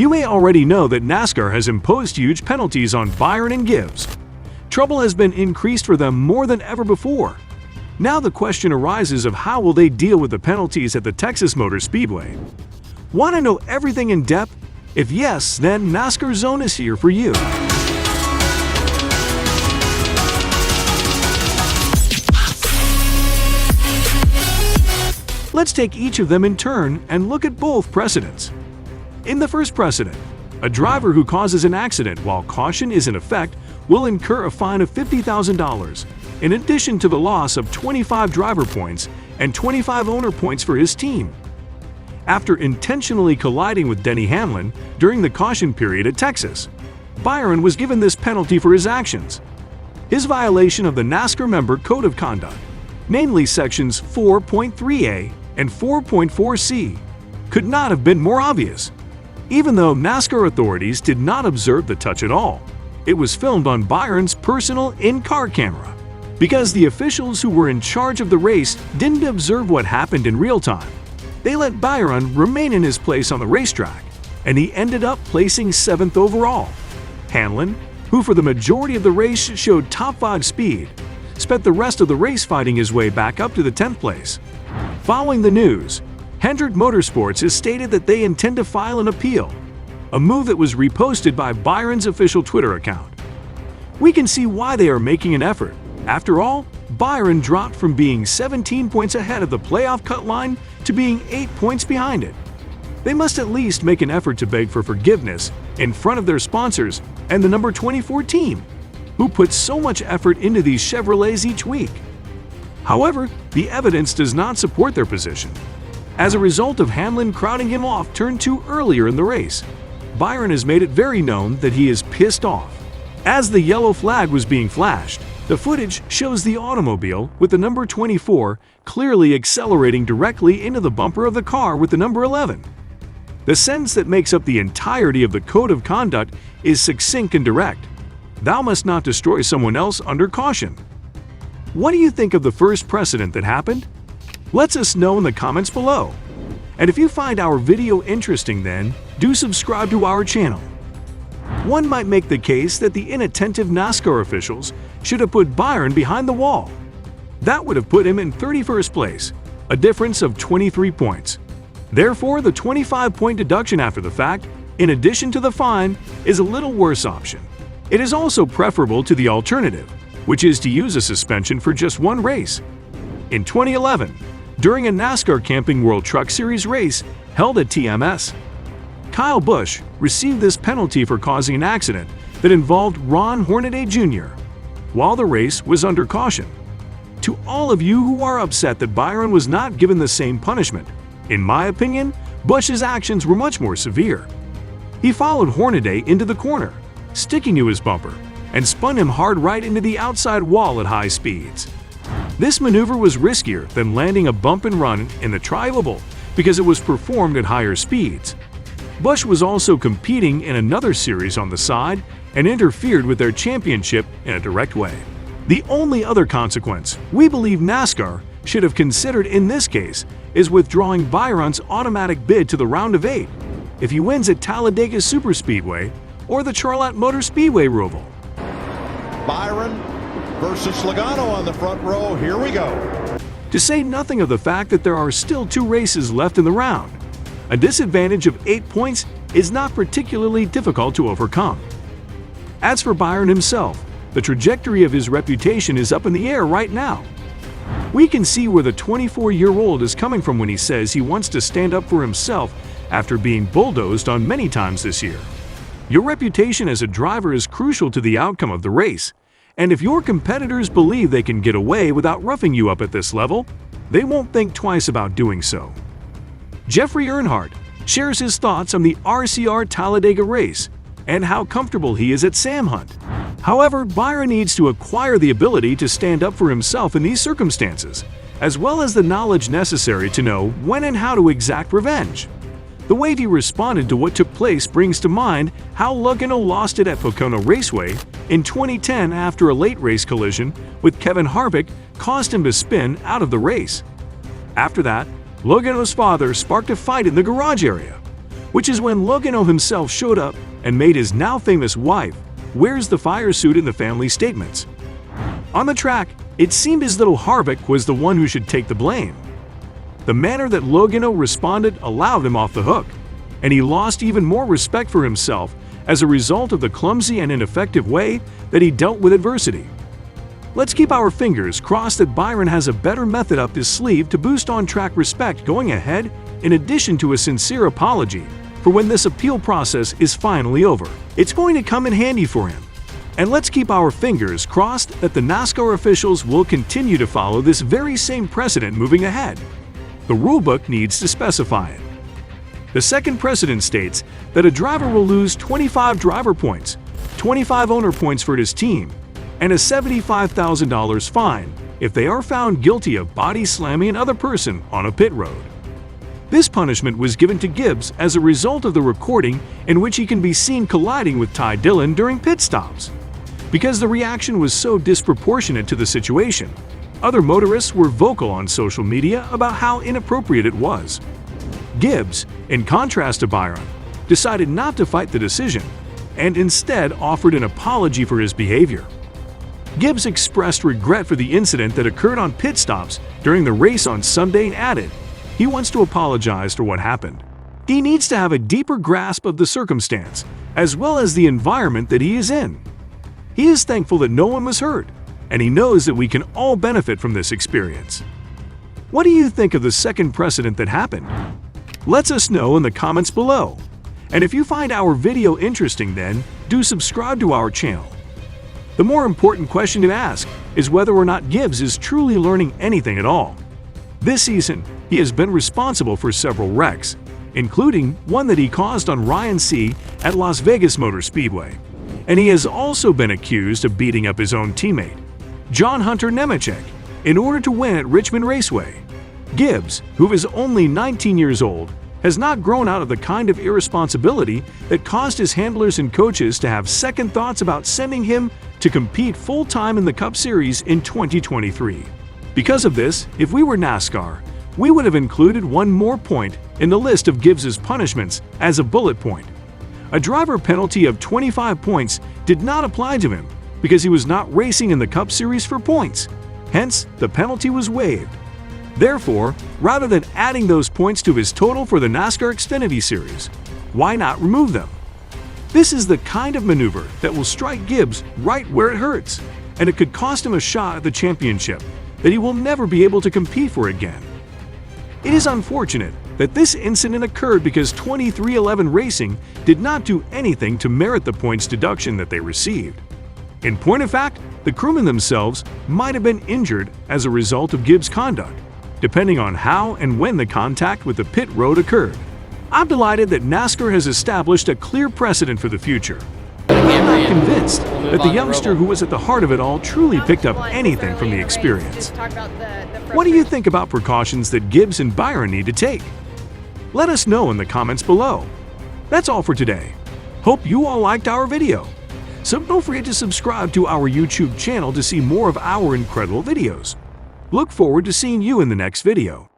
You may already know that NASCAR has imposed huge penalties on Byron and Gibbs. Trouble has been increased for them more than ever before. Now the question arises of how will they deal with the penalties at the Texas Motor Speedway? Want to know everything in depth? If yes, then NASCAR Zone is here for you. Let's take each of them in turn and look at both precedents. In the first precedent, a driver who causes an accident while caution is in effect will incur a fine of $50,000, in addition to the loss of 25 driver points and 25 owner points for his team. After intentionally colliding with Denny Hamlin during the caution period at Texas, Byron was given this penalty for his actions. His violation of the NASCAR Member Code of Conduct, namely sections 4.3a and 4.4c, could not have been more obvious. Even though NASCAR authorities did not observe the touch at all, it was filmed on Byron's personal in-car camera. Because the officials who were in charge of the race didn't observe what happened in real time, they let Byron remain in his place on the racetrack, and he ended up placing 7th overall. Hamlin, who for the majority of the race showed top 5 speed, spent the rest of the race fighting his way back up to the 10th place. Following the news, Hendrick Motorsports has stated that they intend to file an appeal, a move that was reposted by Byron's official Twitter account. We can see why they are making an effort. After all, Byron dropped from being 17 points ahead of the playoff cut line to being 8 points behind it. They must at least make an effort to beg for forgiveness in front of their sponsors and the number 24 team, who put so much effort into these Chevrolets each week. However, the evidence does not support their position. As a result of Hamlin crowding him off turn 2 earlier in the race, Byron has made it very known that he is pissed off. As the yellow flag was being flashed, the footage shows the automobile with the number 24 clearly accelerating directly into the bumper of the car with the number 11. The sentence that makes up the entirety of the Code of Conduct is succinct and direct: "Thou must not destroy someone else under caution." What do you think of the first precedent that happened? Let us know in the comments below. And if you find our video interesting, then do subscribe to our channel. One might make the case that the inattentive NASCAR officials should have put Byron behind the wall. That would have put him in 31st place, a difference of 23 points. Therefore, the 25-point deduction after the fact, in addition to the fine, is a little worse option. It is also preferable to the alternative, which is to use a suspension for just one race. In 2011, during a NASCAR Camping World Truck Series race held at TMS, Kyle Busch received this penalty for causing an accident that involved Ron Hornaday Jr. while the race was under caution. To all of you who are upset that Byron was not given the same punishment, in my opinion, Busch's actions were much more severe. He followed Hornaday into the corner, sticking to his bumper, and spun him hard right into the outside wall at high speeds. This maneuver was riskier than landing a bump and run in the tri-oval because it was performed at higher speeds. Busch was also competing in another series on the side and interfered with their championship in a direct way. The only other consequence we believe NASCAR should have considered in this case is withdrawing Byron's automatic bid to the round of 8 if he wins at Talladega Superspeedway or the Charlotte Motor Speedway Roval. Byron versus Logano on the front row. Here we go. To say nothing of the fact that there are still 2 races left in the round, a disadvantage of 8 points is not particularly difficult to overcome. As for Byron himself, the trajectory of his reputation is up in the air right now. We can see where the 24-year-old is coming from when he says he wants to stand up for himself after being bulldozed on many times this year. Your reputation as a driver is crucial to the outcome of the race, and if your competitors believe they can get away without roughing you up at this level, they won't think twice about doing so. Jeffrey Earnhardt shares his thoughts on the RCR Talladega race and how comfortable he is at Sam Hunt. However, Byron needs to acquire the ability to stand up for himself in these circumstances, as well as the knowledge necessary to know when and how to exact revenge. The way he responded to what took place brings to mind how Logano lost it at Pocono Raceway in 2010 after a late race collision with Kevin Harvick caused him to spin out of the race. After that, Logano's father sparked a fight in the garage area. which is when Logano himself showed up and made his now famous wife wears the fire suit in the family statements. On the track, it seemed as though Harvick was the one who should take the blame. The manner that Logano responded allowed him off the hook, and he lost even more respect for himself as a result of the clumsy and ineffective way that he dealt with adversity. Let's keep our fingers crossed that Byron has a better method up his sleeve to boost on-track respect going ahead, in addition to a sincere apology for when this appeal process is finally over. It's going to come in handy for him. And let's keep our fingers crossed that the NASCAR officials will continue to follow this very same precedent moving ahead. The rulebook needs to specify it. The second precedent states that a driver will lose 25 driver points, 25 owner points for his team, and a $75,000 fine if they are found guilty of body slamming another person on a pit road. This punishment was given to Gibbs as a result of the recording in which he can be seen colliding with Ty Dillon during pit stops. Because the reaction was so disproportionate to the situation, other motorists were vocal on social media about how inappropriate it was. Gibbs, in contrast to Byron, decided not to fight the decision and instead offered an apology for his behavior. Gibbs expressed regret for the incident that occurred on pit stops during the race on Sunday and added, he wants to apologize for what happened. He needs to have a deeper grasp of the circumstance, as well as the environment that he is in. He is thankful that no one was hurt, and he knows that we can all benefit from this experience. What do you think of the second precedent that happened? Let us know in the comments below. And if you find our video interesting, then do subscribe to our channel. The more important question to ask is whether or not Gibbs is truly learning anything at all. This season, he has been responsible for several wrecks, including one that he caused on Ryan Sieg at Las Vegas Motor Speedway. And he has also been accused of beating up his own teammate, John Hunter Nemechek, in order to win at Richmond Raceway. Gibbs, who is only 19 years old, has not grown out of the kind of irresponsibility that caused his handlers and coaches to have second thoughts about sending him to compete full-time in the Cup Series in 2023. Because of this, if we were NASCAR, we would have included one more point in the list of Gibbs's punishments as a bullet point. A driver penalty of 25 points did not apply to him because he was not racing in the Cup Series for points. Hence, the penalty was waived. Therefore, rather than adding those points to his total for the NASCAR Xfinity Series, why not remove them? This is the kind of maneuver that will strike Gibbs right where it hurts, and it could cost him a shot at the championship that he will never be able to compete for again. It is unfortunate that this incident occurred because 2311 Racing did not do anything to merit the points deduction that they received. In point of fact, the crewmen themselves might have been injured as a result of Gibbs' conduct, depending on how and when the contact with the pit road occurred. I'm delighted that NASCAR has established a clear precedent for the future. I'm not convinced that the youngster who was at the heart of it all truly picked up anything from the experience. What do you think about precautions that Gibbs and Byron need to take? Let us know in the comments below. That's all for today. Hope you all liked our video. So don't forget to subscribe to our YouTube channel to see more of our incredible videos. Look forward to seeing you in the next video.